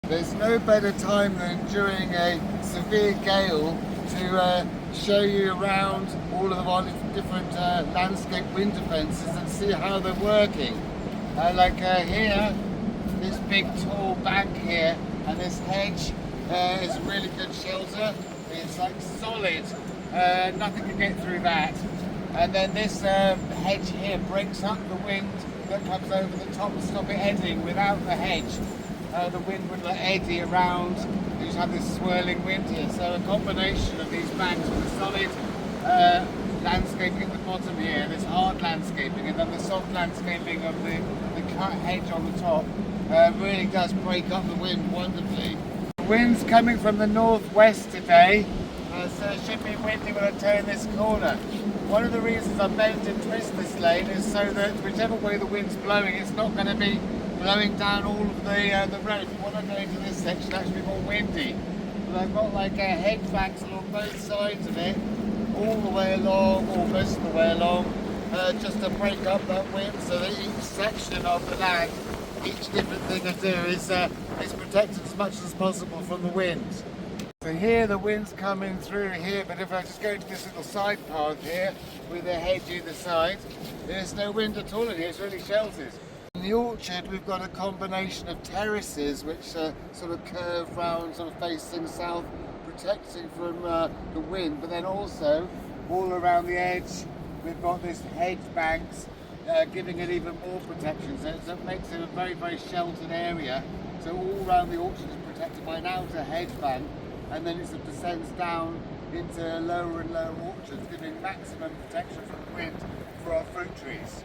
There's no better time than during a severe gale to show you around all of our different landscape wind defences and see how they're working. Here, this big tall bank here, and this hedge is really good shelter. It's like solid, nothing can get through that. And then this hedge here breaks up the wind that comes over the top to stop it eddying. Without the hedge, the wind would eddy around. You just have this swirling wind here. So a combination of these banks with the solid landscaping at the bottom here, this hard landscaping, and then the soft landscaping of the cut hedge on the top really does break up the wind wonderfully. The wind's coming from the northwest today, so it should be windy when I turn this corner. One of the reasons I bend and twist this lane is so that whichever way the wind's blowing, it's not going to be blowing down all of the road. When I go into this section, it's actually more windy. But I've got hedge banks along both sides of it, all the way along, or most of the way along, just to break up that wind, so that each section of the land, each different thing I do is protected as much as possible from the wind. So here the wind's coming through here, but if I just go to this little side path here with a hedge either side, there's no wind at all in here, it's really sheltered. In the orchard we've got a combination of terraces which sort of curve round, sort of facing south, protecting from the wind, but then also all around the edge we've got this hedge banks giving it even more protection, so it makes it a very, very sheltered area. So all around the orchard is protected by an outer hedge bank, and then it descends down into lower and lower orchards, giving maximum protection from the wind for our fruit trees.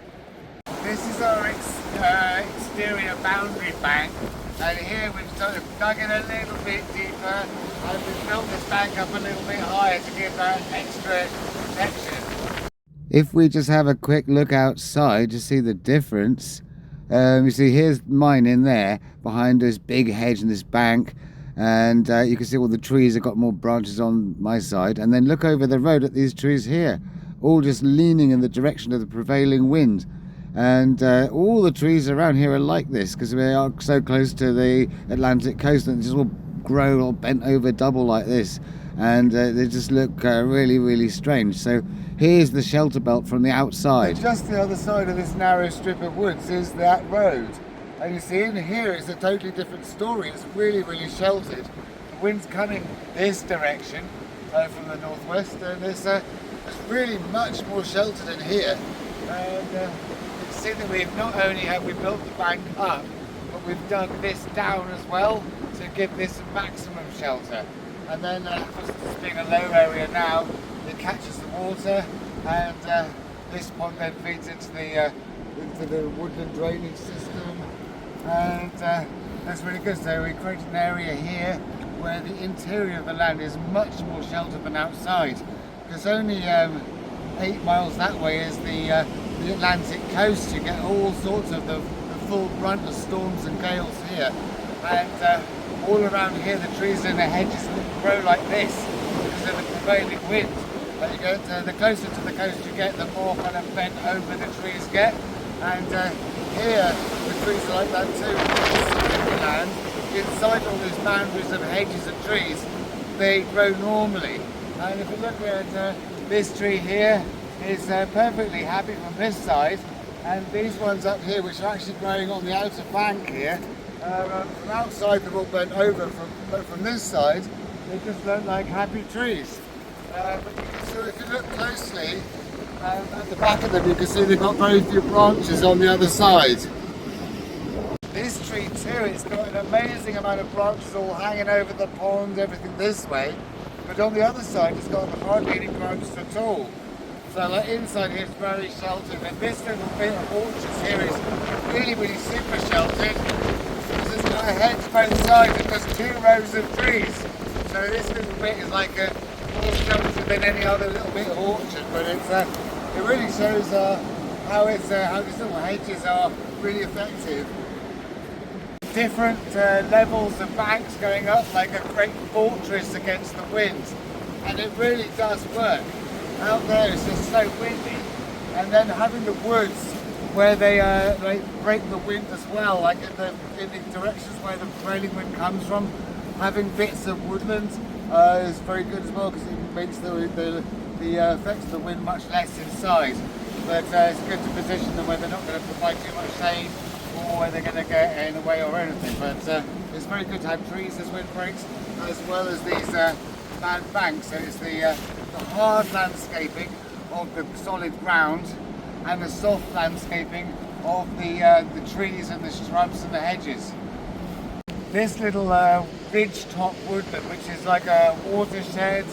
This is our exterior boundary bank, and here we've sort of dug it a little bit deeper, and we've built this bank up a little bit higher to give that extra protection. If we just have a quick look outside to see the difference, you see here's mine in there behind this big hedge and this bank, and you can see all the trees have got more branches on my side, and then look over the road at these trees here, all just leaning in the direction of the prevailing wind. And all the trees around here are like this because we are so close to the Atlantic coast, and they just all grow or bent over double like this, and they just look really, really strange. So here's the shelter belt from the outside. And just the other side of this narrow strip of woods is that road. And you see in here it's a totally different story. It's really, really sheltered. The wind's coming this direction from the northwest, and it's really much more sheltered in here. And you can see that we've not only have we built the bank up, but we've dug this down as well to give this maximum shelter. And then, because this being a low area now, it catches the water, and this pond then feeds into the woodland drainage system. And that's really good. So we created an area here where the interior of the land is much more sheltered than outside, because only 8 miles that way is the Atlantic coast. You get all sorts of the full brunt of storms and gales here, and all around here the trees and the hedges grow like this because of the prevailing wind. But you get the closer to the coast you get, the more kind of bent over the trees get, and here the trees are like that too. Land, inside all these boundaries of hedges and trees, they grow normally. And if you look at this tree here, is perfectly happy from this side, and these ones up here, which are actually growing on the outer bank here, from outside they're all bent over, but from this side they just look like happy trees. So if you look closely at the back of them, you can see they've got very few branches on the other side. This tree too, it's got an amazing amount of branches all hanging over the pond, everything this way, but on the other side it's got hardly any branches at all. So like inside here it's very sheltered, and this little bit of orchards here is really, really super sheltered because it's got a hedge both sides and just 2 rows of trees. So this little bit is like more sheltered than any other little bit of orchard, but it really shows how these little hedges are really effective. Different levels of banks going up like a great fortress against the wind, and it really does work. Out there it's just so windy, and then having the woods where they break the wind as well, like in the directions where the prevailing wind comes from. Having bits of woodland is very good as well, because it makes the effects of the wind much less inside. But it's good to position them where they're not going to provide too much shade, or where they're going to get in the way or anything. But it's very good to have trees as windbreaks, as well as these land banks. So it's the hard landscaping of the solid ground, and the soft landscaping of the trees and the shrubs and the hedges. This little ridge top woodland, which is like a watershed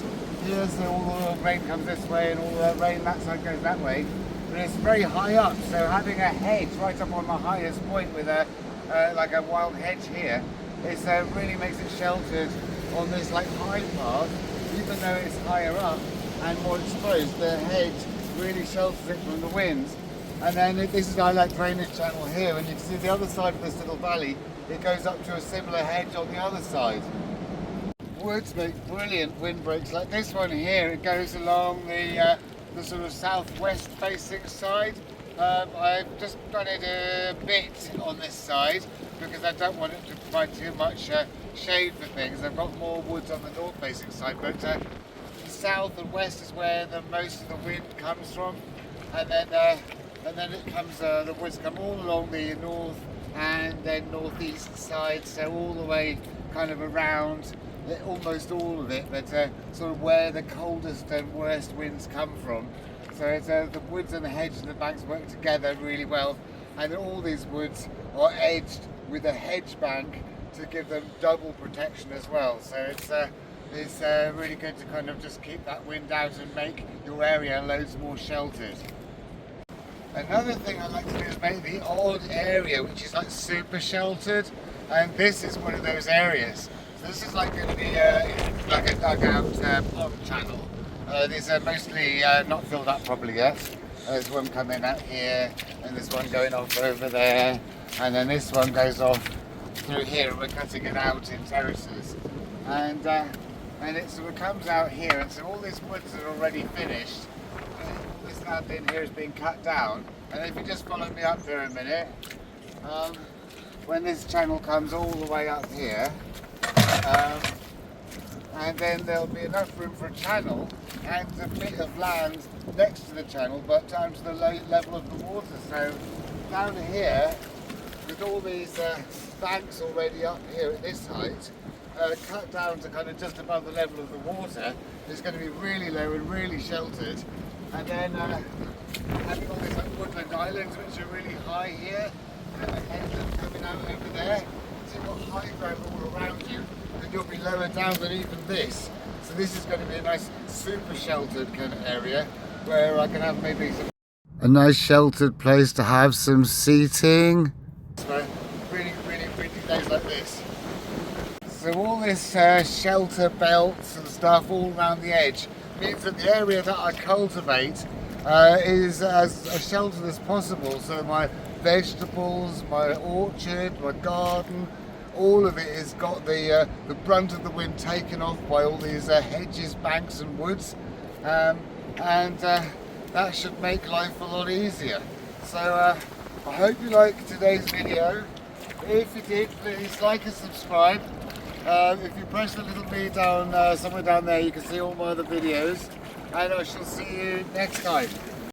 here, so all the rain comes this way and all the rain that side goes that way. But it's very high up, so having a hedge right up on the highest point with like a wild hedge here, it really makes it sheltered on this like high path, even though it's higher up and more exposed. The hedge really shelters it from the winds. And then this is our like drainage channel here, and you can see the other side of this little valley, it goes up to a similar hedge on the other side. Woods make brilliant windbreaks. Like this one here, it goes along the sort of southwest facing side. I've just done it a bit on this side because I don't want it to provide too much shade for things. I've got more woods on the north facing side, but the south and west is where most of the wind comes from, and then it comes. The woods come all along the north and then northeast side, so all the way kind of around, almost all of it, but sort of where the coldest and worst winds come from. So it's, the woods and the hedges and the banks work together really well, and all these woods are edged with a hedge bank to give them double protection as well. So it's really good to kind of just keep that wind out and make your area loads more sheltered. Another thing I like to do is make the odd area which is like super sheltered, and this is one of those areas. So this is like going to be like a dugout pond channel. These are mostly not filled up properly yet. There's one coming out here, and there's one going off over there, and then this one goes off through here, and we're cutting it out in terraces. And it sort of comes out here, and so all these woods are already finished. This land in here is being cut down, and if you just follow me up here a minute, when this channel comes all the way up here, and then there'll be enough room for a channel and a bit of land next to the channel, but down to the level of the water. So down here, with all these banks already up here at this height, cut down to kind of just above the level of the water, is going to be really low and really sheltered. And then having all these like woodland islands which are really high here, and a headland coming out over there, so you've got high ground all around you, and you'll be lower down than even this. So this is going to be a nice super sheltered kind of area where I can have maybe a nice sheltered place to have some seating. So really windy days like this. So all this shelter belts and stuff all around the edge means that the area that I cultivate is as sheltered as possible. So my vegetables, my orchard, my garden, all of it has got the brunt of the wind taken off by all these hedges, banks and woods, and that should make life a lot easier. So I hope you liked today's video. If you did, please like and subscribe. If you press the little bell down somewhere down there, you can see all my other videos, and I shall see you next time.